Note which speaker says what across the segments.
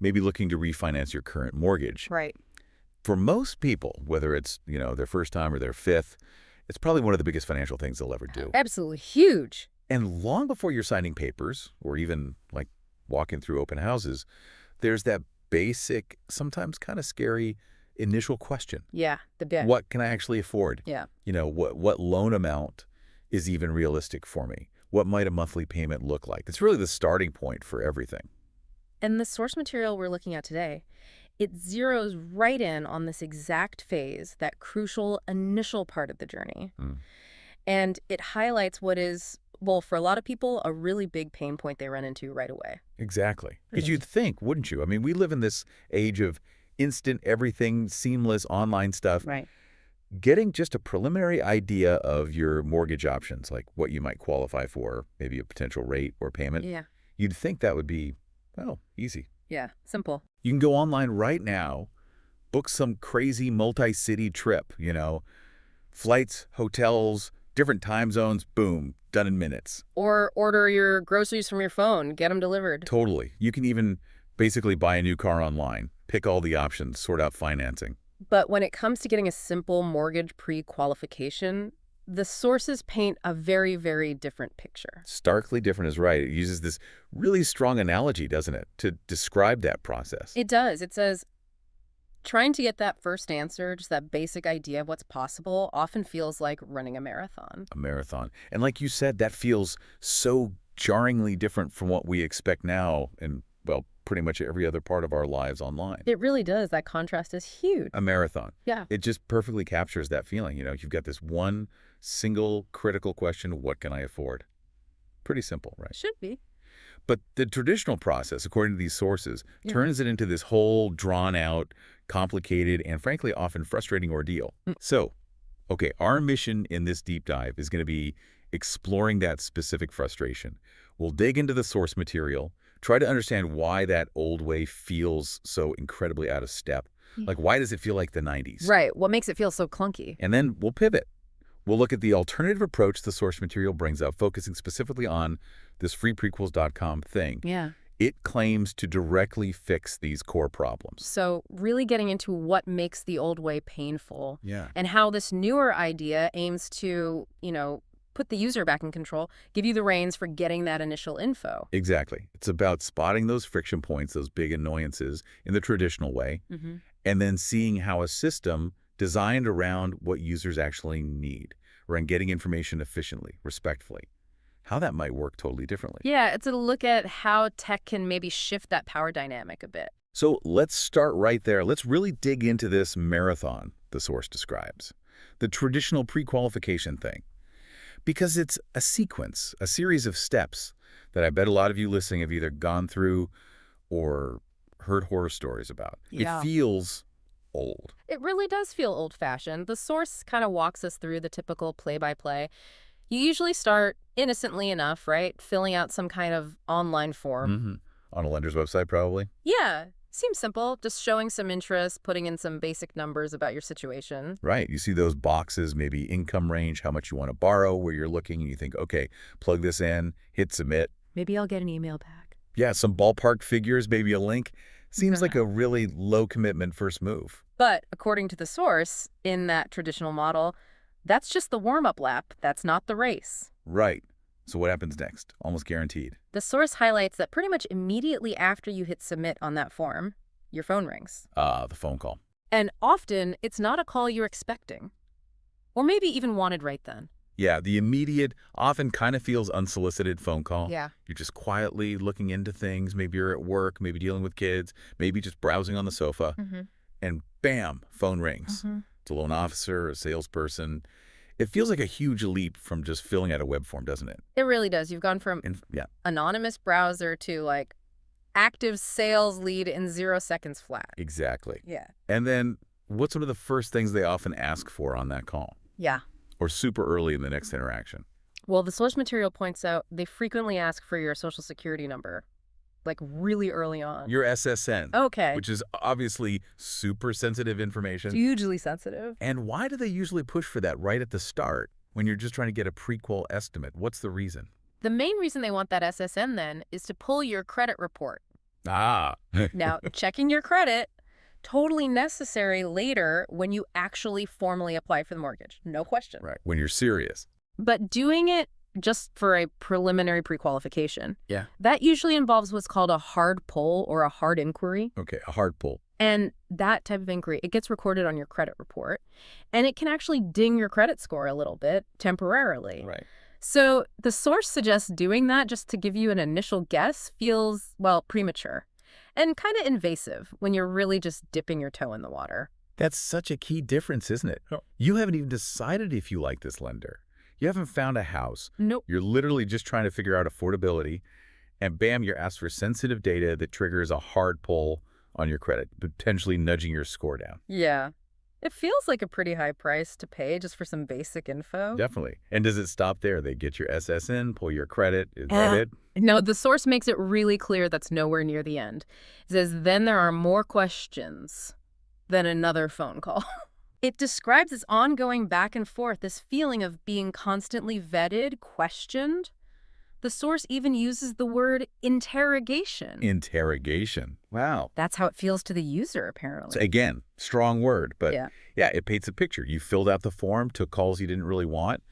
Speaker 1: maybe looking to refinance your current mortgage.
Speaker 2: Right.
Speaker 1: For most people, whether it's, their first time or their fifth, it's probably one of the biggest financial things they'll ever do.
Speaker 2: Absolutely huge.
Speaker 1: And long before you're signing papers or even like walking through open houses, there's that basic, sometimes kind of scary initial question.
Speaker 2: Yeah, the bit.
Speaker 1: What can I actually afford?
Speaker 2: Yeah.
Speaker 1: What loan amount is even realistic for me? What might a monthly payment look like? It's really the starting point for everything.
Speaker 2: And the source material we're looking at today, it zeroes right in on this exact phase, that crucial initial part of the journey. And it highlights what is, well, for a lot of people, a really big pain point they run into right away.
Speaker 1: Exactly. Because you'd think, wouldn't you? I mean, we live in this age of instant everything, seamless online stuff.
Speaker 2: Right.
Speaker 1: Getting just a preliminary idea of your mortgage options, like what you might qualify for, maybe a potential rate or payment,
Speaker 2: Yeah.
Speaker 1: you'd think that would be, well, easy.
Speaker 2: Yeah, simple.
Speaker 1: You can go online right now, book some crazy multi-city trip, flights, hotels, different time zones, boom, done in minutes.
Speaker 2: Or order your groceries from your phone, get them delivered.
Speaker 1: Totally. You can even basically buy a new car online, pick all the options, sort out financing.
Speaker 2: But when it comes to getting a simple mortgage pre-qualification, the sources paint a very, very different picture.
Speaker 1: Starkly different is right. It uses this really strong analogy, doesn't it, to describe that process.
Speaker 2: It does. It says, trying to get that first answer, just that basic idea of what's possible, often feels like running a marathon.
Speaker 1: A marathon. And like you said, that feels so jarringly different from what we expect now in, well, pretty much every other part of our lives online.
Speaker 2: It really does. That contrast is huge.
Speaker 1: A marathon.
Speaker 2: Yeah.
Speaker 1: It just perfectly captures that feeling. You've got this one single critical question, what can I afford? Pretty simple, right?
Speaker 2: Should be.
Speaker 1: But the traditional process, according to these sources, turns it into this whole drawn-out, complicated, and frankly often frustrating ordeal. So, okay, our mission in this deep dive is going to be exploring that specific frustration. We'll dig into the source material, try to understand why that old way feels so incredibly out of step. Like, why does it feel like the 90s?
Speaker 2: Right. What makes it feel so clunky?
Speaker 1: And then we'll pivot. We'll look at the alternative approach the source material brings up, focusing specifically on this freeprequals.com thing.
Speaker 2: Yeah.
Speaker 1: It claims to directly fix these core problems.
Speaker 2: So really getting into what makes the old way painful.
Speaker 1: Yeah.
Speaker 2: And how this newer idea aims to, put the user back in control, give you the reins for getting that initial info.
Speaker 1: Exactly. It's about spotting those friction points, those big annoyances in the traditional way, and then seeing how a system designed around what users actually need, around getting information efficiently, respectfully, how that might work totally differently.
Speaker 2: Yeah, it's a look at how tech can maybe shift that power dynamic a bit.
Speaker 1: So let's start right there. Let's really dig into this marathon the source describes, the traditional pre-qualification thing, because it's a sequence, a series of steps that I bet a lot of you listening have either gone through or heard horror stories about.
Speaker 2: Yeah.
Speaker 1: It feels old.
Speaker 2: It really does feel old-fashioned. The source kind of walks us through the typical play-by-play. You usually start innocently enough, right? Filling out some kind of online form.
Speaker 1: On a lender's website, probably.
Speaker 2: Yeah. Seems simple. Just showing some interest, putting in some basic numbers about your situation.
Speaker 1: Right. You see those boxes, maybe income range, how much you want to borrow, where you're looking, and you think, okay, plug this in, hit submit.
Speaker 2: Maybe I'll get an email back.
Speaker 1: Yeah, some ballpark figures, maybe a link. Seems like a really low commitment first move.
Speaker 2: But according to the source, in that traditional model, that's just the warm-up lap. That's not the race.
Speaker 1: Right. So what happens next? Almost guaranteed.
Speaker 2: The source highlights that pretty much immediately after you hit submit on that form, your phone rings.
Speaker 1: The phone call.
Speaker 2: And often, it's not a call you're expecting. Or maybe even wanted right then.
Speaker 1: Yeah, the immediate, often kind of feels unsolicited phone call.
Speaker 2: Yeah.
Speaker 1: You're just quietly looking into things. Maybe you're at work, maybe dealing with kids, maybe just browsing on the sofa. And bam, phone rings. It's a loan officer, a salesperson. It feels like a huge leap from just filling out a web form, doesn't it?
Speaker 2: It really does. You've gone from anonymous browser to active sales lead in 0 seconds flat.
Speaker 1: Exactly.
Speaker 2: Yeah.
Speaker 1: And then what's one of the first things they often ask for on that call?
Speaker 2: Yeah.
Speaker 1: Or super early in the next interaction?
Speaker 2: Well, the source material points out they frequently ask for your social security number, really early on.
Speaker 1: Your SSN.
Speaker 2: Okay.
Speaker 1: Which is obviously super sensitive information.
Speaker 2: Hugely sensitive.
Speaker 1: And why do they usually push for that right at the start when you're just trying to get a prequal estimate? What's the reason?
Speaker 2: The main reason they want that SSN then is to pull your credit report.
Speaker 1: Ah,
Speaker 2: Now, checking your credit, totally necessary later when you actually formally apply for the mortgage. No question.
Speaker 1: right. When you're serious.
Speaker 2: But doing it just for a preliminary pre-qualification,
Speaker 1: Yeah.
Speaker 2: that usually involves what's called a hard pull or a hard inquiry.
Speaker 1: Okay, a hard pull.
Speaker 2: And that type of inquiry, it gets recorded on your credit report, and it can actually ding your credit score a little bit temporarily.
Speaker 1: Right.
Speaker 2: So the source suggests doing that just to give you an initial guess feels, well, premature and kind of invasive when you're really just dipping your toe in the water.
Speaker 1: That's such a key difference, isn't it?
Speaker 3: Oh.
Speaker 1: You haven't even decided if you like this lender. You haven't found a house.
Speaker 2: Nope.
Speaker 1: You're literally just trying to figure out affordability, and bam, you're asked for sensitive data that triggers a hard pull on your credit, potentially nudging your score down.
Speaker 2: Yeah. It feels like a pretty high price to pay just for some basic info.
Speaker 1: Definitely. And does it stop there? They get your SSN, pull your credit. Is that it?
Speaker 2: No, the source makes it really clear that's nowhere near the end. It says, then there are more questions than another phone call. It describes this ongoing back and forth, this feeling of being constantly vetted, questioned. The source even uses the word interrogation.
Speaker 1: Interrogation. Wow.
Speaker 2: That's how it feels to the user, apparently.
Speaker 1: So again, strong word, but
Speaker 2: Yeah.
Speaker 1: yeah, it paints a picture. You filled out the form, took calls you didn't really want,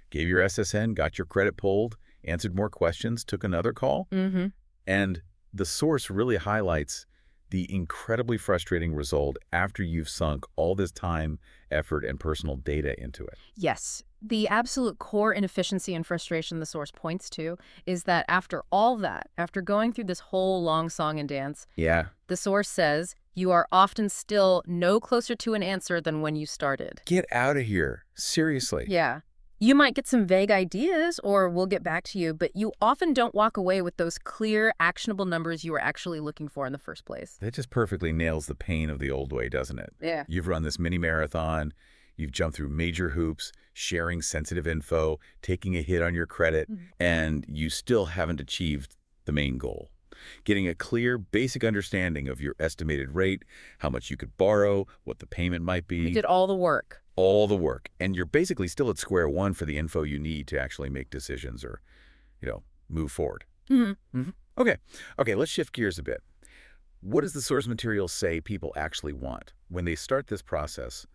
Speaker 1: gave your SSN, got your credit pulled, answered more questions, took another call.
Speaker 2: Mm-hmm.
Speaker 1: And the source really highlights the incredibly frustrating result after you've sunk all this time, effort, and personal data into it.
Speaker 2: Yes. The absolute core inefficiency and frustration the source points to is that after all that, after going through this whole long song and dance,
Speaker 1: Yeah.
Speaker 2: the source says you are often still no closer to an answer than when you started.
Speaker 1: Get out of here. Seriously.
Speaker 2: Yeah. You might get some vague ideas or we'll get back to you, but you often don't walk away with those clear, actionable numbers you were actually looking for in the first place.
Speaker 1: That just perfectly nails the pain of the old way, doesn't it?
Speaker 2: Yeah.
Speaker 1: You've run this mini marathon. You've jumped through major hoops, sharing sensitive info, taking a hit on your credit, and you still haven't achieved the main goal. Getting a clear, basic understanding of your estimated rate, how much you could borrow, what the payment might be.
Speaker 2: You did all the work.
Speaker 1: All the work. And you're basically still at square one for the info you need to actually make decisions or, move forward. Okay, let's shift gears a bit. What does the source material say people actually want? When they start this process,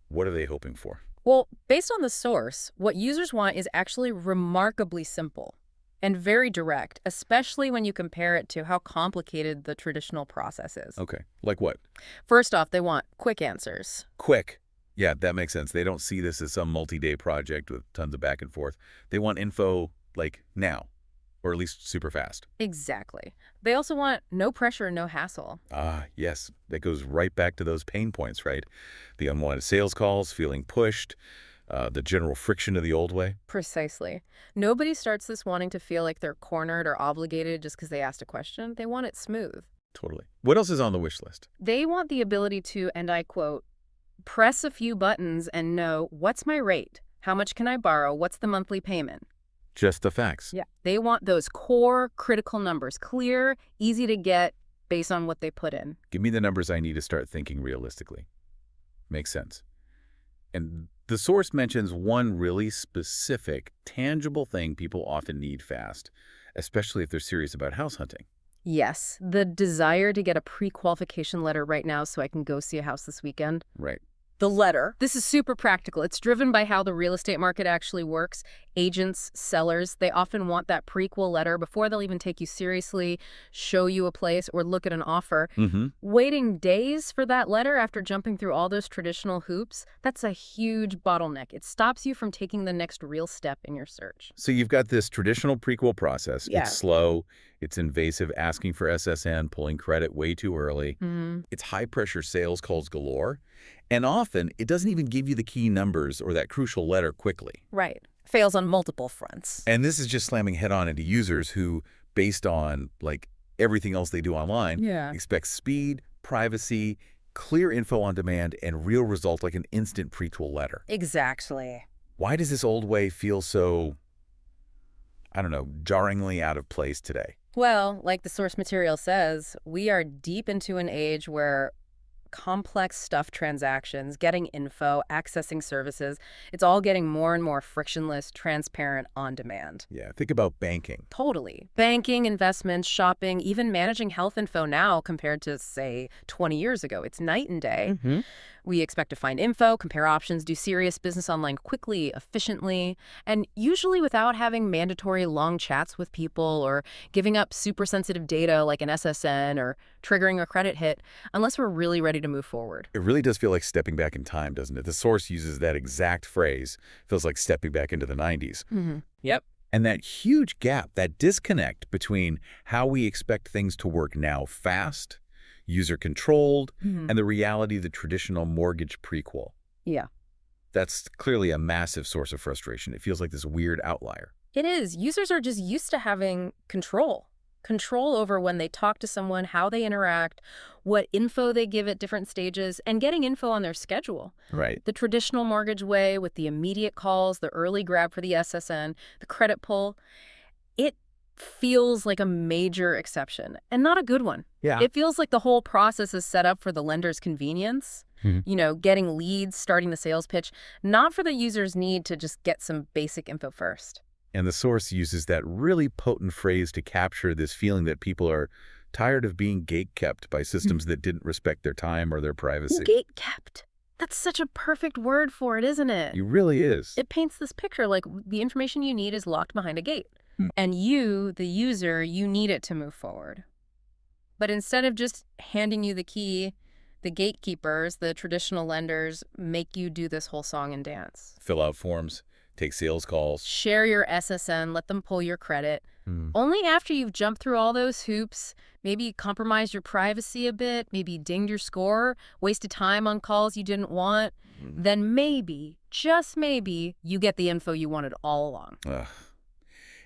Speaker 1: what are they hoping for?
Speaker 2: Well, based on the source, what users want is actually remarkably simple and very direct, especially when you compare it to how complicated the traditional process is.
Speaker 1: Okay, like what?
Speaker 2: First off, they want quick answers.
Speaker 1: Quick. Yeah, that makes sense. They don't see this as some multi-day project with tons of back and forth. They want info, like, now, or at least super fast.
Speaker 2: Exactly. They also want no pressure, no hassle.
Speaker 1: Ah, yes. That goes right back to those pain points, right? The unwanted sales calls, feeling pushed, the general friction of the old way.
Speaker 2: Precisely. Nobody starts this wanting to feel like they're cornered or obligated just because they asked a question. They want it smooth.
Speaker 1: Totally. What else is on the wish list?
Speaker 2: They want the ability to, and I quote, press a few buttons and know, what's my rate? How much can I borrow? What's the monthly payment?
Speaker 1: Just the facts.
Speaker 2: Yeah. They want those core critical numbers, clear, easy to get based on what they put in.
Speaker 1: Give me the numbers I need to start thinking realistically. Makes sense. And the source mentions one really specific, tangible thing people often need fast, especially if they're serious about house hunting.
Speaker 2: Yes, the desire to get a pre-qualification letter right now so I can go see a house this weekend.
Speaker 1: Right.
Speaker 2: The letter. This is super practical. It's driven by how the real estate market actually works. Agents, sellers, they often want that prequel letter before they'll even take you seriously, show you a place, or look at an offer. Waiting days for that letter after jumping through all those traditional hoops, that's a huge bottleneck. It stops you from taking the next real step in your search.
Speaker 1: So you've got this traditional prequel process.
Speaker 2: Yeah.
Speaker 1: It's slow. It's invasive, asking for SSN, pulling credit way too early. It's high-pressure sales calls galore. And often, it doesn't even give you the key numbers or that crucial letter quickly.
Speaker 2: Right. Fails on multiple fronts.
Speaker 1: And this is just slamming head-on into users who, based on, like, everything else they do online, expect speed, privacy, clear info on demand, and real result like an instant pre-tool letter.
Speaker 2: Exactly.
Speaker 1: Why does this old way feel so, I don't know, jarringly out of place today?
Speaker 2: Well, like the source material says, we are deep into an age where complex stuff transactions, getting info, accessing services. It's all getting more and more frictionless, transparent, on demand.
Speaker 1: Yeah, think about banking.
Speaker 2: Totally. Banking, investments, shopping, even managing health info now compared to, say, 20 years ago. It's night and day. We expect to find info, compare options, do serious business online quickly, efficiently, and usually without having mandatory long chats with people or giving up super sensitive data like an SSN or triggering a credit hit unless we're really ready to move forward.
Speaker 1: It really does feel like stepping back in time, doesn't it? The source uses that exact phrase. Feels like stepping back into the 90s.
Speaker 2: Yep.
Speaker 1: And that huge gap, that disconnect between how we expect things to work now, fast, user-controlled, and the reality of the traditional mortgage prequal.
Speaker 2: Yeah.
Speaker 1: That's clearly a massive source of frustration. It feels like this weird outlier.
Speaker 2: It is. Users are just used to having control. Control over when they talk to someone, how they interact, what info they give at different stages, and getting info on their schedule.
Speaker 1: Right.
Speaker 2: The traditional mortgage way with the immediate calls, the early grab for the SSN, the credit pull, it feels like a major exception and not a good one.
Speaker 1: Yeah.
Speaker 2: It feels like the whole process is set up for the lender's convenience. You know, getting leads, starting the sales pitch, not for the user's need to just get some basic info first.
Speaker 1: And the source uses that really potent phrase to capture this feeling that people are tired of being gate-kept by systems that didn't respect their time or their privacy.
Speaker 2: Gate-kept. That's such a perfect word for it, isn't it?
Speaker 1: It really is.
Speaker 2: It paints this picture like the information you need is locked behind a gate. And you, the user, you need it to move forward. But instead of just handing you the key, the gatekeepers, the traditional lenders, make you do this whole song and dance.
Speaker 1: Fill out forms, take sales calls.
Speaker 2: Share your SSN, let them pull your credit. Only after you've jumped through all those hoops, maybe compromised your privacy a bit, maybe dinged your score, wasted time on calls you didn't want, then maybe, just maybe, you get the info you wanted all along.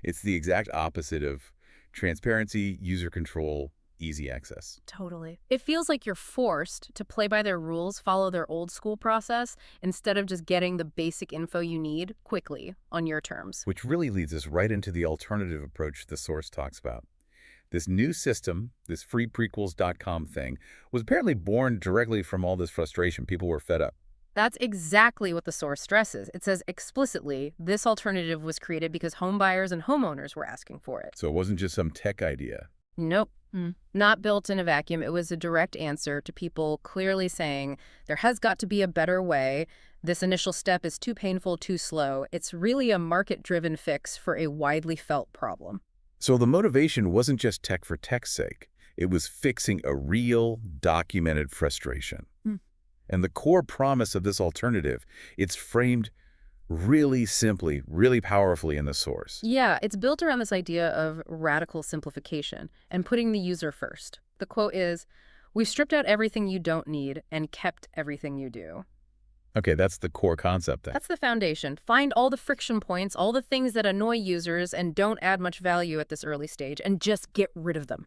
Speaker 1: It's the exact opposite of transparency, user control, easy access.
Speaker 2: Totally. It feels like you're forced to play by their rules, follow their old school process, instead of just getting the basic info you need quickly on your terms.
Speaker 1: Which really leads us right into the alternative approach the source talks about. This new system, this freeprequals.com thing, was apparently born directly from all this frustration. People were fed up.
Speaker 2: That's exactly what the source stresses. It says explicitly, this alternative was created because home buyers and homeowners were asking for it.
Speaker 1: So it wasn't just some tech idea.
Speaker 2: Nope. Not built in a vacuum. It was a direct answer to people clearly saying, there has got to be a better way. This initial step is too painful, too slow. It's really a market-driven fix for a widely felt problem.
Speaker 1: So the motivation wasn't just tech for tech's sake. It was fixing a real, documented frustration. And the core promise of this alternative, it's framed really simply, really powerfully in the source.
Speaker 2: Yeah, it's built around this idea of radical simplification and putting the user first. The quote is, "We've stripped out everything you don't need and kept everything you do."
Speaker 1: Okay, that's the core concept then.
Speaker 2: That's the foundation. Find all the friction points, all the things that annoy users and don't add much value at this early stage, and just get rid of them.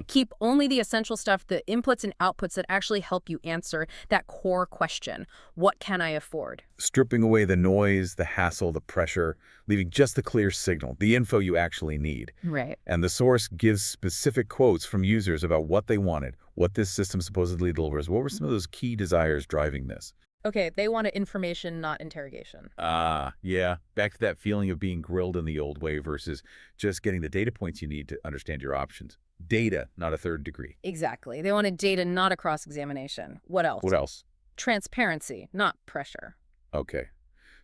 Speaker 2: Keep only the essential stuff, the inputs and outputs that actually help you answer that core question. What can I afford?
Speaker 1: Stripping away the noise, the hassle, the pressure, leaving just the clear signal, the info you actually need.
Speaker 2: Right.
Speaker 1: And the source gives specific quotes from users about what they wanted, what this system supposedly delivers. What were some of those key desires driving this?
Speaker 2: Okay, they wanted information, not interrogation.
Speaker 1: Yeah. Back to that feeling of being grilled in the old way versus just getting the data points you need to understand your options. Data, not a third degree.
Speaker 2: Exactly. They wanted data, not a cross-examination. What else?
Speaker 1: What else?
Speaker 2: Transparency, not pressure.
Speaker 1: Okay.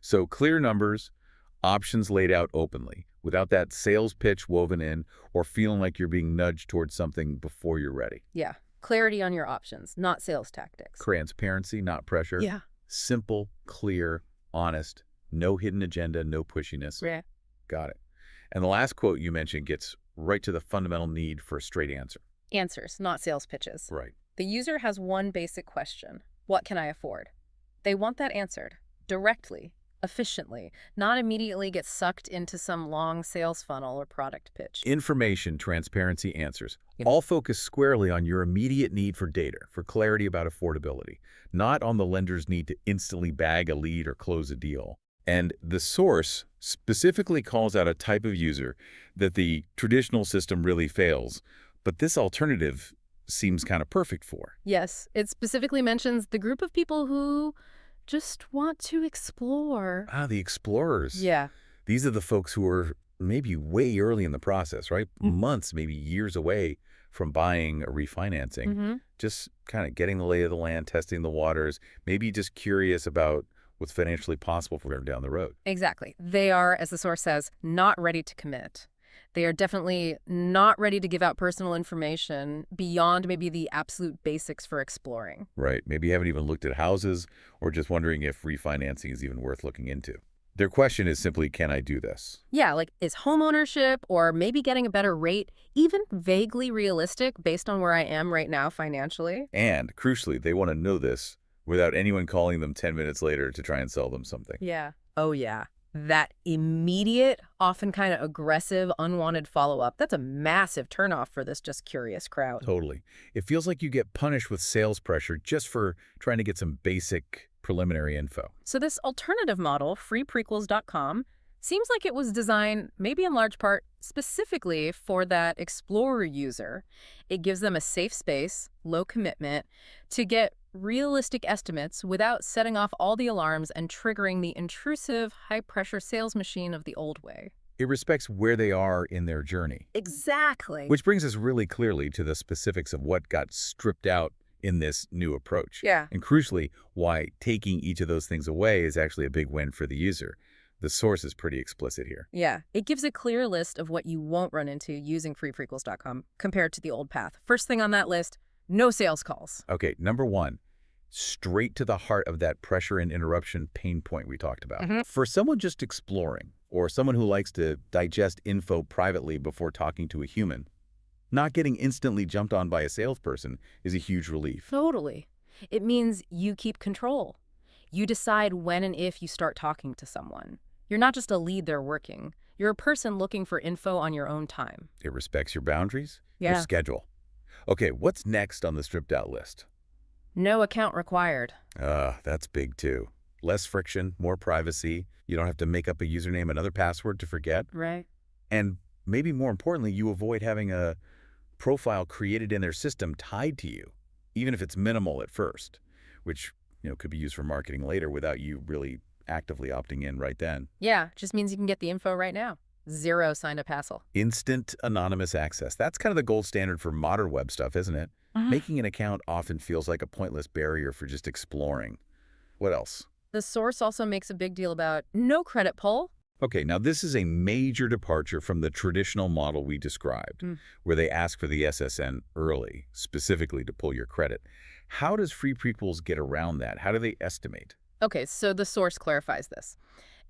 Speaker 1: So clear numbers, options laid out openly, without that sales pitch woven in or feeling like you're being nudged towards something before you're ready.
Speaker 2: Yeah. Clarity on your options, not sales tactics.
Speaker 1: Transparency, not pressure.
Speaker 2: Yeah.
Speaker 1: Simple, clear, honest, no hidden agenda, no pushiness.
Speaker 2: Yeah.
Speaker 1: Got it. And the last quote you mentioned gets right to the fundamental need for a straight answer.
Speaker 2: Answers, not sales pitches.
Speaker 1: Right.
Speaker 2: The user has one basic question. What can I afford? They want that answered directly, efficiently, not immediately get sucked into some long sales funnel or product pitch.
Speaker 1: Information, transparency, answers. All focus squarely on your immediate need for data, for clarity about affordability, not on the lender's need to instantly bag a lead or close a deal. And the source specifically calls out a type of user that the traditional system really fails, but this alternative seems kind of perfect for.
Speaker 2: Yes, it specifically mentions the group of people who just want to explore.
Speaker 1: Ah, the explorers.
Speaker 2: Yeah.
Speaker 1: These are the folks who are maybe way early in the process, right? Months, maybe years away from buying or refinancing.
Speaker 2: Mm-hmm.
Speaker 1: Just kind of getting the lay of the land, testing the waters, maybe just curious about what's financially possible for them down the road.
Speaker 2: Exactly. They are, as the source says, not ready to commit. They are definitely not ready to give out personal information beyond maybe the absolute basics for exploring.
Speaker 1: Right. Maybe you haven't even looked at houses or just wondering if refinancing is even worth looking into. Their question is simply, can I do this?
Speaker 2: Yeah, like is homeownership or maybe getting a better rate even vaguely realistic based on where I am right now financially?
Speaker 1: And crucially, they want to know this without anyone calling them 10 minutes later to try and sell them something.
Speaker 2: Yeah. Oh, yeah. That immediate, often kind of aggressive, unwanted follow-up, that's a massive turnoff for this just curious crowd.
Speaker 1: Totally. It feels like you get punished with sales pressure just for trying to get some basic preliminary info.
Speaker 2: So this alternative model, freeprequals.com, seems like it was designed, maybe in large part, specifically for that explorer user. It gives them a safe space, low commitment, to get realistic estimates without setting off all the alarms and triggering the intrusive, high-pressure sales machine of the old way.
Speaker 1: It respects where they are in their journey.
Speaker 2: Exactly.
Speaker 1: Which brings us really clearly to the specifics of what got stripped out in this new approach.
Speaker 2: Yeah.
Speaker 1: And crucially, why taking each of those things away is actually a big win for the user. The source is pretty explicit here.
Speaker 2: Yeah. It gives a clear list of what you won't run into using freeprequals.com compared to the old path. First thing on that list, no sales calls.
Speaker 1: Okay, number one, straight to the heart of that pressure and interruption pain point we talked about. For someone just exploring, or someone who likes to digest info privately before talking to a human, not getting instantly jumped on by a salesperson is a huge relief.
Speaker 2: Totally. It means you keep control. You decide when and if you start talking to someone. You're not just a lead they're working. You're a person looking for info on your own time.
Speaker 1: It respects your boundaries,
Speaker 2: Yeah.
Speaker 1: your schedule. Okay, what's next on the stripped out list?
Speaker 2: No account required.
Speaker 1: That's big too. Less friction, more privacy. You don't have to make up a username, another password to forget.
Speaker 2: Right.
Speaker 1: And maybe more importantly, you avoid having a profile created in their system tied to you, even if it's minimal at first, which could be used for marketing later without you really actively opting in right then.
Speaker 2: Yeah, just means you can get the info right now. Zero sign-up hassle.
Speaker 1: Instant anonymous access. That's kind of the gold standard for modern web stuff, isn't it? Making an account often feels like a pointless barrier for just exploring. What else?
Speaker 2: The source also makes a big deal about no credit pull.
Speaker 1: Okay, now this is a major departure from the traditional model we described, where they ask for the SSN early, specifically to pull your credit. How does Free Prequals get around that? How do they estimate?
Speaker 2: Okay, so the source clarifies this.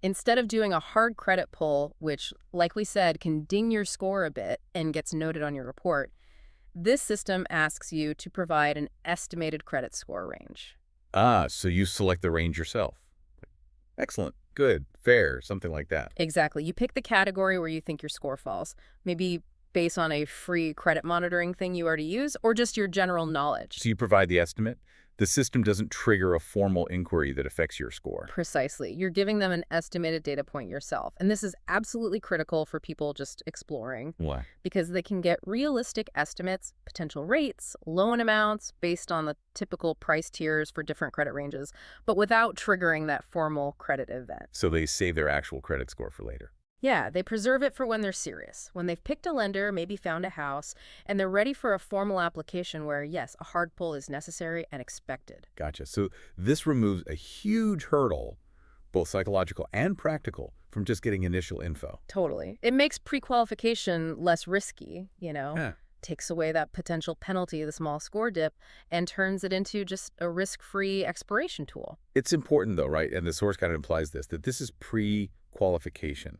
Speaker 2: Instead of doing a hard credit pull, which, like we said, can ding your score a bit and gets noted on your report, this system asks you to provide an estimated credit score range.
Speaker 1: Ah, so you select the range yourself. Excellent, good, fair, something like that.
Speaker 2: Exactly. You pick the category where you think your score falls, maybe based on a free credit monitoring thing you already use, or just your general knowledge.
Speaker 1: So you provide the estimate. The system doesn't trigger a formal inquiry that affects your score.
Speaker 2: Precisely. You're giving them an estimated data point yourself. And this is absolutely critical for people just exploring.
Speaker 1: Why?
Speaker 2: Because they can get realistic estimates, potential rates, loan amounts based on the typical price tiers for different credit ranges, but without triggering that formal credit event.
Speaker 1: So they save their actual credit score for later.
Speaker 2: Yeah, they preserve it for when they're serious, when they've picked a lender, maybe found a house, and they're ready for a formal application where, yes, a hard pull is necessary and expected.
Speaker 1: Gotcha. So this removes a huge hurdle, both psychological and practical, from just getting initial info.
Speaker 2: Totally. It makes pre-qualification less risky,
Speaker 1: Yeah.
Speaker 2: Takes away that potential penalty, the small score dip, and turns it into just a risk-free exploration tool.
Speaker 1: It's important, though, right? And the source kind of implies this, that this is pre-qualification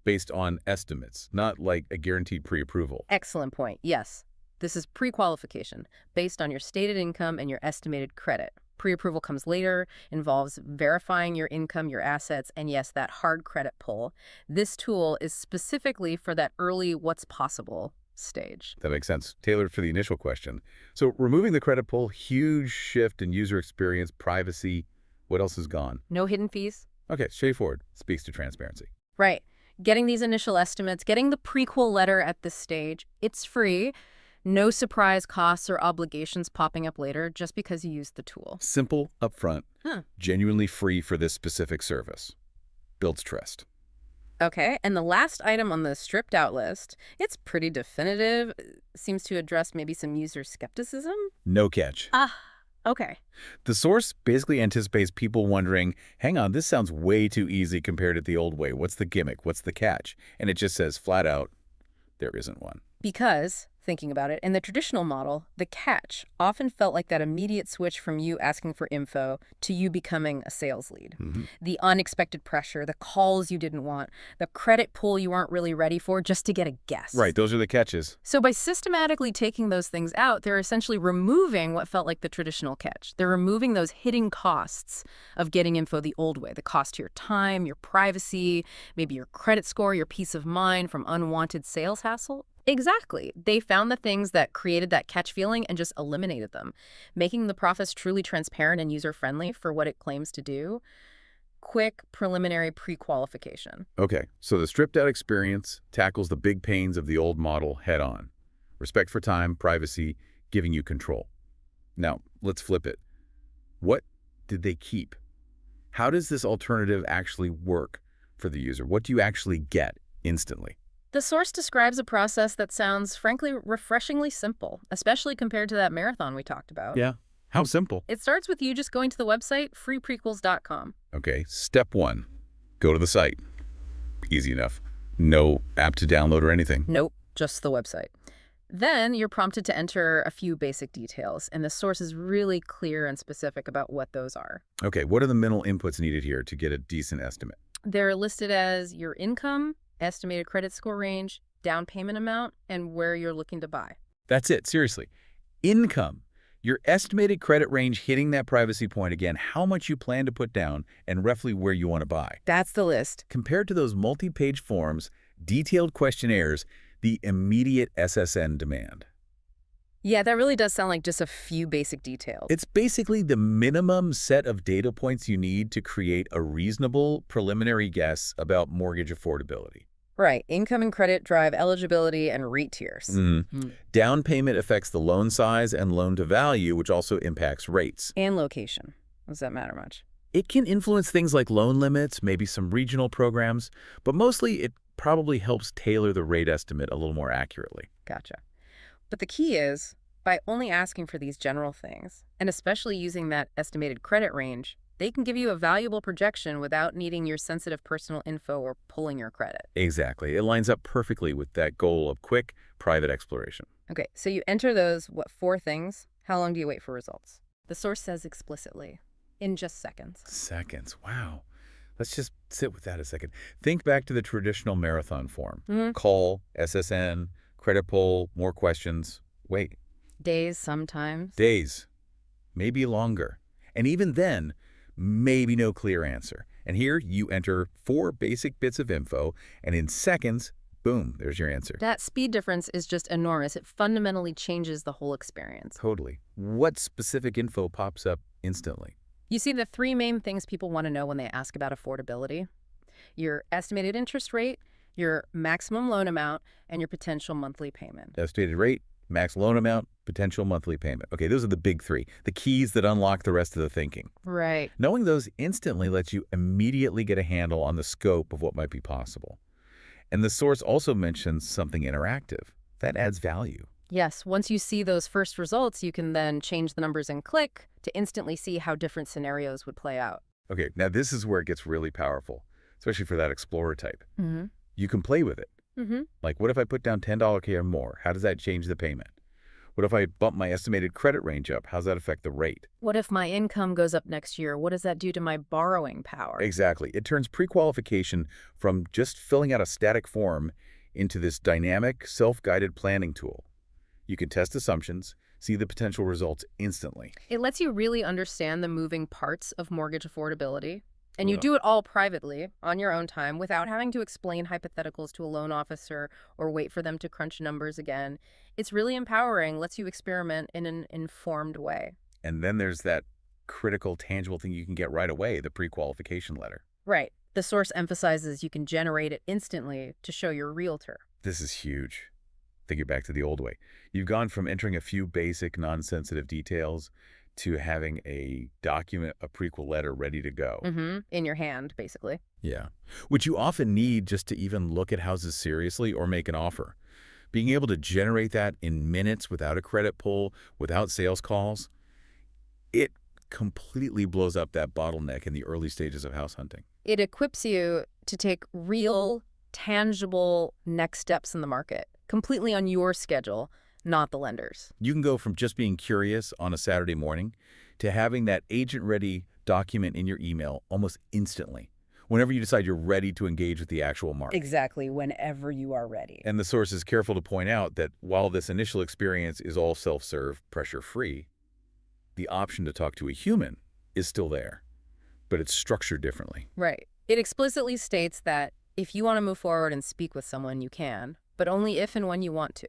Speaker 1: based on estimates, not like a guaranteed pre-approval.
Speaker 2: Excellent point. Yes, this is pre-qualification based on your stated income and your estimated credit. Pre-approval comes later, involves verifying your income, your assets, and yes, that hard credit pull. This tool is specifically for that early what's possible stage.
Speaker 1: That makes sense. Tailored for the initial question. So removing the credit pull, huge shift in user experience, privacy. What else is gone?
Speaker 2: No hidden fees?
Speaker 1: Okay, straightforward. Speaks to transparency.
Speaker 2: Right. Getting these initial estimates, getting the prequel letter at this stage, it's free. No surprise costs or obligations popping up later just because you used the tool.
Speaker 1: Simple, upfront,
Speaker 2: Huh.
Speaker 1: genuinely free for this specific service. Builds trust.
Speaker 2: Okay, and the last item on the stripped out list, it's pretty definitive, seems to address maybe some user skepticism.
Speaker 1: No catch.
Speaker 2: Okay.
Speaker 1: The source basically anticipates people wondering, hang on, this sounds way too easy compared to the old way. What's the gimmick? What's the catch? And it just says flat out, there isn't one.
Speaker 2: Because, thinking about it, in the traditional model, the catch often felt like that immediate switch from you asking for info to you becoming a sales lead. The unexpected pressure, the calls you didn't want, the credit pull you weren't really ready for just to get a guess.
Speaker 1: Right, those are the catches.
Speaker 2: So by systematically taking those things out, they're essentially removing what felt like the traditional catch. They're removing those hidden costs of getting info the old way, the cost to your time, your privacy, maybe your credit score, your peace of mind from unwanted sales hassle. Exactly. They found the things that created that catch feeling and just eliminated them, making the process truly transparent and user-friendly for what it claims to do. Quick preliminary pre-qualification.
Speaker 1: Okay, so the stripped-out experience tackles the big pains of the old model head-on. Respect for time, privacy, giving you control. Now, let's flip it. What did they keep? How does this alternative actually work for the user? What do you actually get instantly?
Speaker 2: The source describes a process that sounds, frankly, refreshingly simple, especially compared to that marathon we talked about.
Speaker 1: Yeah, how simple.
Speaker 2: It starts with you just going to the website, freeprequals.com.
Speaker 1: Okay, step 1, go to the site. Easy enough. No app to download or anything.
Speaker 2: Nope, just the website. Then you're prompted to enter a few basic details, and the source is really clear and specific about what those are.
Speaker 1: Okay, what are the minimal inputs needed here to get a decent estimate?
Speaker 2: They're listed as your income, estimated credit score range, down payment amount, and where you're looking to buy.
Speaker 1: That's it, seriously. Income. Your estimated credit range hitting that privacy point again, how much you plan to put down, and roughly where you want to buy.
Speaker 2: That's the list.
Speaker 1: Compared to those multi-page forms, detailed questionnaires, the immediate SSN demand.
Speaker 2: Yeah, that really does sound like just a few basic details.
Speaker 1: It's basically the minimum set of data points you need to create a reasonable preliminary guess about mortgage affordability.
Speaker 2: Right. Income and credit drive eligibility and rate tiers.
Speaker 1: Down payment affects the loan size and loan to value, which also impacts rates.
Speaker 2: And location. Does that matter much?
Speaker 1: It can influence things like loan limits, maybe some regional programs, but mostly it probably helps tailor the rate estimate a little more accurately.
Speaker 2: Gotcha. But the key is, by only asking for these general things, and especially using that estimated credit range, they can give you a valuable projection without needing your sensitive personal info or pulling your credit.
Speaker 1: Exactly. It lines up perfectly with that goal of quick, private exploration.
Speaker 2: Okay, so you enter those, 4 things? How long do you wait for results? The source says explicitly, in just seconds.
Speaker 1: Seconds. Wow. Let's just sit with that a second. Think back to the traditional marathon form. Call, SSN, credit pull, more questions. Wait.
Speaker 2: Days sometimes.
Speaker 1: Days. Maybe longer. And even then, maybe no clear answer. And here you enter 4 basic bits of info, and in seconds, boom, there's your answer.
Speaker 2: That speed difference is just enormous. It fundamentally changes the whole experience.
Speaker 1: Totally. What specific info pops up instantly?
Speaker 2: You see the 3 main things people want to know when they ask about affordability: your estimated interest rate, your maximum loan amount, and your potential monthly payment.
Speaker 1: Estimated rate, max loan amount, potential monthly payment. Okay, those are the big 3, the keys that unlock the rest of the thinking.
Speaker 2: Right.
Speaker 1: Knowing those instantly lets you immediately get a handle on the scope of what might be possible. And the source also mentions something interactive. That adds value.
Speaker 2: Yes, once you see those first results, you can then change the numbers and click to instantly see how different scenarios would play out.
Speaker 1: Okay, now this is where it gets really powerful, especially for that explorer type. You can play with it. Like, what if I put down $10K or more? How does that change the payment? What if I bump my estimated credit range up? How does that affect the rate?
Speaker 2: What if my income goes up next year? What does that do to my borrowing power?
Speaker 1: Exactly. It turns pre-qualification from just filling out a static form into this dynamic, self-guided planning tool. You can test assumptions, see the potential results instantly.
Speaker 2: It lets you really understand the moving parts of mortgage affordability. And you do it all privately, on your own time, without having to explain hypotheticals to a loan officer or wait for them to crunch numbers again. It's really empowering, lets you experiment in an informed way.
Speaker 1: And then there's that critical, tangible thing you can get right away, the pre-qualification letter.
Speaker 2: Right. The source emphasizes you can generate it instantly to show your realtor.
Speaker 1: This is huge. Think it back to the old way. You've gone from entering a few basic, non-sensitive details to having a document, a prequel letter ready to go.
Speaker 2: In your hand, basically.
Speaker 1: Yeah. Which you often need just to even look at houses seriously or make an offer. Being able to generate that in minutes without a credit pull, without sales calls, it completely blows up that bottleneck in the early stages of house hunting.
Speaker 2: It equips you to take real, tangible next steps in the market, completely on your schedule, not the lender's.
Speaker 1: You can go from just being curious on a Saturday morning to having that agent-ready document in your email almost instantly, whenever you decide you're ready to engage with the actual market.
Speaker 2: Exactly, whenever you are ready.
Speaker 1: And the source is careful to point out that while this initial experience is all self-serve, pressure-free, the option to talk to a human is still there, but it's structured differently.
Speaker 2: Right. It explicitly states that if you want to move forward and speak with someone, you can, but only if and when you want to.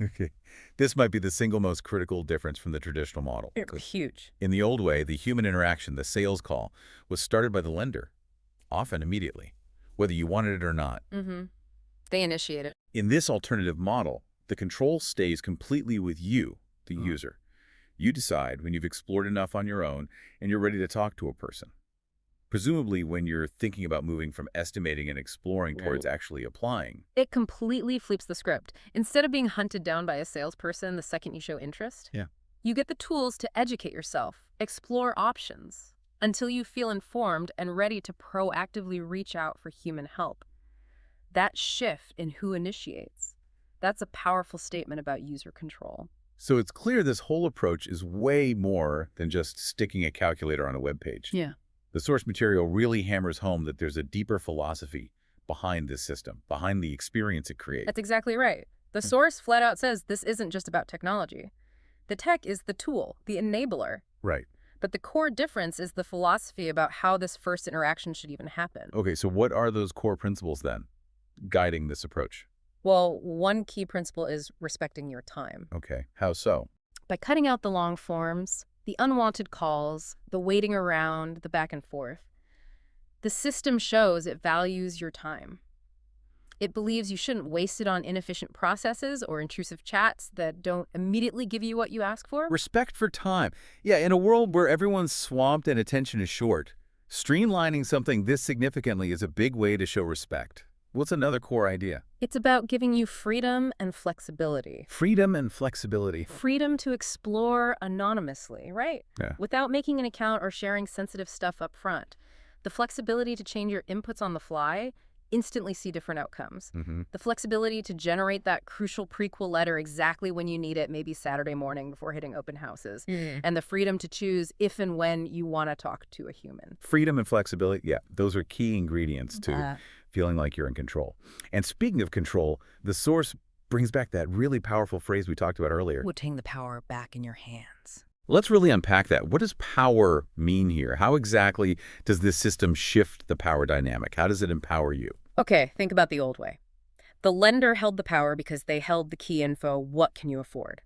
Speaker 1: Okay. This might be the single most critical difference from the traditional model.
Speaker 2: Huge.
Speaker 1: In the old way, the human interaction, the sales call, was started by the lender, often immediately, whether you wanted it or not.
Speaker 2: They initiate it.
Speaker 1: In this alternative model, the control stays completely with you, the user. You decide when you've explored enough on your own and you're ready to talk to a person. Presumably when you're thinking about moving from estimating and exploring towards actually applying.
Speaker 2: It completely flips the script. Instead of being hunted down by a salesperson the second you show interest, you get the tools to educate yourself, explore options, until you feel informed and ready to proactively reach out for human help. That shift in who initiates, that's a powerful statement about user control.
Speaker 1: So it's clear this whole approach is way more than just sticking a calculator on a web page. The source material really hammers home that there's a deeper philosophy behind this system, behind the experience it creates.
Speaker 2: That's exactly right. The source flat out says this isn't just about technology. The tech is the tool, the enabler.
Speaker 1: Right.
Speaker 2: But the core difference is the philosophy about how this first interaction should even happen.
Speaker 1: Okay, so what are those core principles then guiding this approach?
Speaker 2: Well, one key principle is respecting your time.
Speaker 1: Okay, how so?
Speaker 2: By cutting out the long forms, the unwanted calls, the waiting around, the back and forth, the system shows it values your time. It believes you shouldn't waste it on inefficient processes or intrusive chats that don't immediately give you what you ask for.
Speaker 1: Respect for time. Yeah, in a world where everyone's swamped and attention is short, streamlining something this significantly is a big way to show respect. What's another core idea?
Speaker 2: It's about giving you freedom and flexibility.
Speaker 1: Freedom and flexibility.
Speaker 2: Freedom to explore anonymously, right? Without making an account or sharing sensitive stuff up front. The flexibility to change your inputs on the fly, instantly see different outcomes. The flexibility to generate that crucial prequel letter exactly when you need it, maybe Saturday morning before hitting open houses. And the freedom to choose if and when you want to talk to a human.
Speaker 1: Freedom and flexibility, yeah, those are key ingredients to feeling like you're in control. And speaking of control, the source brings back that really powerful phrase we talked about earlier.
Speaker 2: Putting the power back in your hands.
Speaker 1: Let's really unpack that. What does power mean here? How exactly does this system shift the power dynamic? How does it empower you?
Speaker 2: Okay, think about the old way. The lender held the power because they held the key info, what can you afford?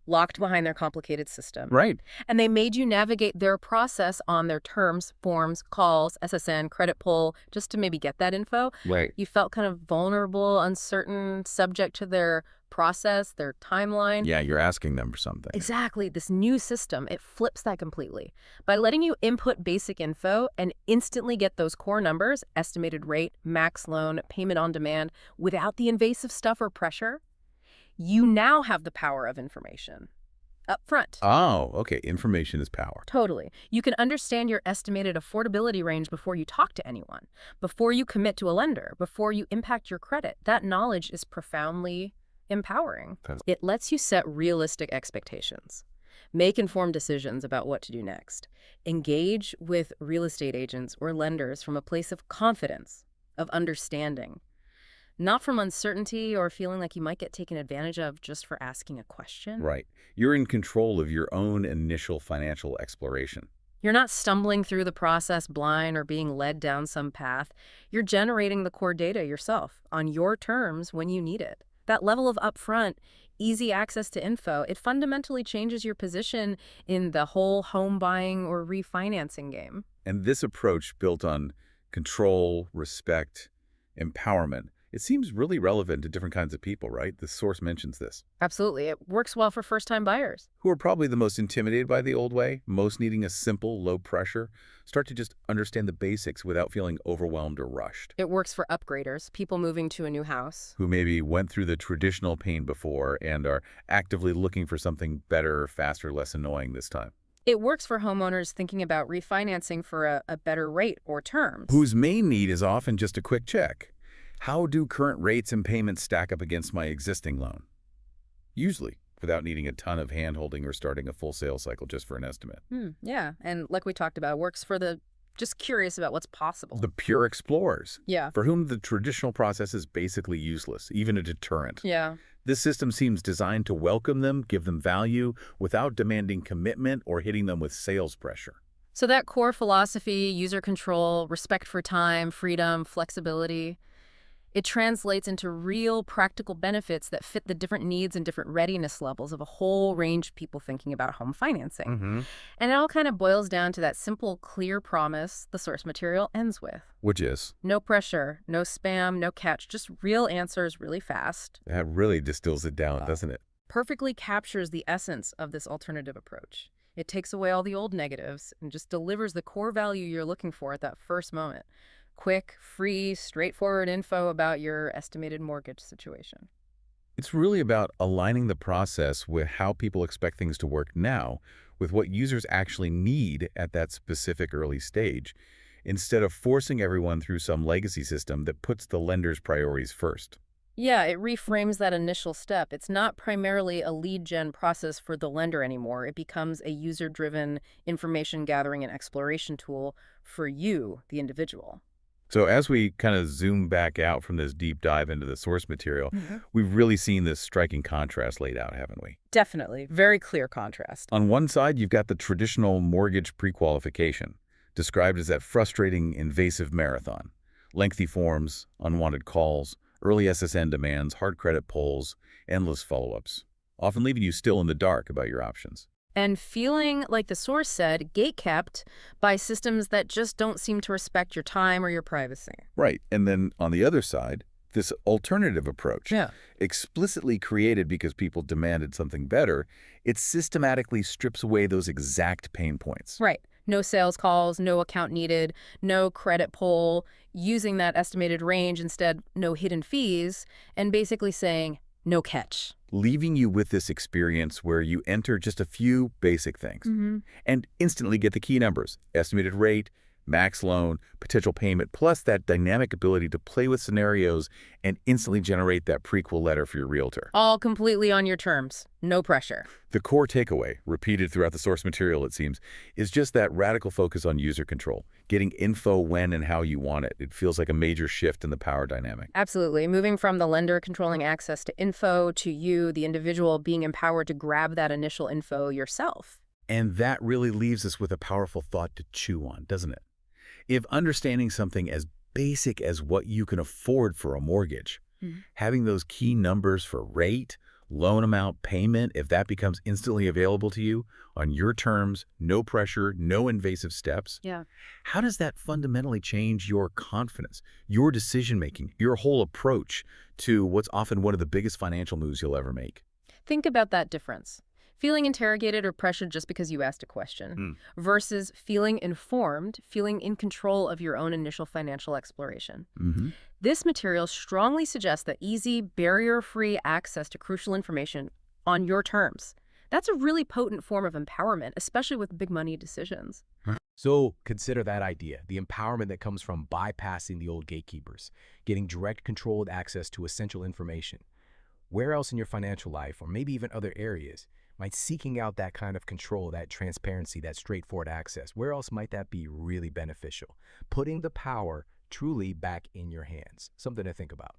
Speaker 2: Locked behind their complicated system.
Speaker 1: Right.
Speaker 2: And they made you navigate their process on their terms, forms, calls, SSN, credit pull, just to maybe get that info.
Speaker 1: Right.
Speaker 2: You felt kind of vulnerable, uncertain, subject to their process, their timeline.
Speaker 1: Yeah, you're asking them for something.
Speaker 2: Exactly. This new system, it flips that completely. By letting you input basic info and instantly get those core numbers, estimated rate, max loan, payment on demand, without the invasive stuff or pressure, you now have the power of information up front.
Speaker 1: Oh, okay. Information is power.
Speaker 2: Totally. You can understand your estimated affordability range before you talk to anyone, before you commit to a lender, before you impact your credit. That knowledge is profoundly empowering. It lets you set realistic expectations, make informed decisions about what to do next, engage with real estate agents or lenders from a place of confidence, of understanding, not from uncertainty or feeling like you might get taken advantage of just for asking a question.
Speaker 1: Right. You're in control of your own initial financial exploration.
Speaker 2: You're not stumbling through the process blind or being led down some path. You're generating the core data yourself on your terms when you need it. That level of upfront, easy access to info, it fundamentally changes your position in the whole home buying or refinancing game.
Speaker 1: And this approach built on control, respect, empowerment It seems really relevant to different kinds of people, right? The source mentions this.
Speaker 2: Absolutely. It works well for first-time buyers.
Speaker 1: Who are probably the most intimidated by the old way, most needing a simple, low pressure, start to just understand the basics without feeling overwhelmed or rushed.
Speaker 2: It works for upgraders, people moving to a new house.
Speaker 1: Who maybe went through the traditional pain before and are actively looking for something better, faster, less annoying this time.
Speaker 2: It works for homeowners thinking about refinancing for a better rate or terms.
Speaker 1: Whose main need is often just a quick check. How do current rates and payments stack up against my existing loan? Usually, without needing a ton of hand-holding or starting a full sales cycle just for an estimate.
Speaker 2: Yeah, and like we talked about, it works for the just curious about what's possible.
Speaker 1: The pure explorers.
Speaker 2: Yeah.
Speaker 1: For whom the traditional process is basically useless, even a deterrent.
Speaker 2: Yeah.
Speaker 1: This system seems designed to welcome them, give them value, without demanding commitment or hitting them with sales pressure.
Speaker 2: So that core philosophy, user control, respect for time, freedom, flexibility, it translates into real practical benefits that fit the different needs and different readiness levels of a whole range of people thinking about home financing. And it all kind of boils down to that simple, clear promise the source material ends with.
Speaker 1: Which is?
Speaker 2: No pressure, no spam, no catch, just real answers really fast.
Speaker 1: That really distills it down, doesn't it?
Speaker 2: Perfectly captures the essence of this alternative approach. It takes away all the old negatives and just delivers the core value you're looking for at that first moment. Quick, free, straightforward info about your estimated mortgage situation.
Speaker 1: It's really about aligning the process with how people expect things to work now with what users actually need at that specific early stage, instead of forcing everyone through some legacy system that puts the lender's priorities first.
Speaker 2: Yeah, it reframes that initial step. It's not primarily a lead gen process for the lender anymore. It becomes a user-driven information gathering and exploration tool for you, the individual.
Speaker 1: So as we kind of zoom back out from this deep dive into the source material, we've really seen this striking contrast laid out, haven't we?
Speaker 2: Definitely. Very clear contrast.
Speaker 1: On one side, you've got the traditional mortgage pre-qualification, described as that frustrating, invasive marathon. Lengthy forms, unwanted calls, early SSN demands, hard credit pulls, endless follow-ups, often leaving you still in the dark about your options.
Speaker 2: And feeling, like the source said, gatekept by systems that just don't seem to respect your time or your privacy.
Speaker 1: Right. And then on the other side, this alternative approach, explicitly created because people demanded something better, it systematically strips away those exact pain points.
Speaker 2: Right. No sales calls, no account needed, no credit pull, using that estimated range instead, no hidden fees, and basically saying, no catch.
Speaker 1: Leaving you with this experience where you enter just a few basic things and instantly get the key numbers, estimated rate, max loan, potential payment, plus that dynamic ability to play with scenarios and instantly generate that prequel letter for your realtor.
Speaker 2: All completely on your terms. No pressure.
Speaker 1: The core takeaway, repeated throughout the source material it seems, is just that radical focus on user control, getting info when and how you want it. It feels like a major shift in the power dynamic.
Speaker 2: Absolutely. Moving from the lender controlling access to info to you, the individual, being empowered to grab that initial info yourself.
Speaker 1: And that really leaves us with a powerful thought to chew on, doesn't it? If understanding something as basic as what you can afford for a mortgage, having those key numbers for rate, loan amount, payment, if that becomes instantly available to you on your terms, no pressure, no invasive steps, how does that fundamentally change your confidence, your decision-making, your whole approach to what's often one of the biggest financial moves you'll ever make?
Speaker 2: Think about that difference. Feeling interrogated or pressured just because you asked a question versus feeling informed, feeling in control of your own initial financial exploration. This material strongly suggests that easy, barrier-free access to crucial information on your terms. That's a really potent form of empowerment, especially with big money decisions.
Speaker 3: So consider that idea, the empowerment that comes from bypassing the old gatekeepers, getting direct controlled access to essential information. Where else in your financial life, or maybe even other areas, might seeking out that kind of control, that transparency, that straightforward access, where else might that be really beneficial? Putting the power truly back in your hands. Something to think about.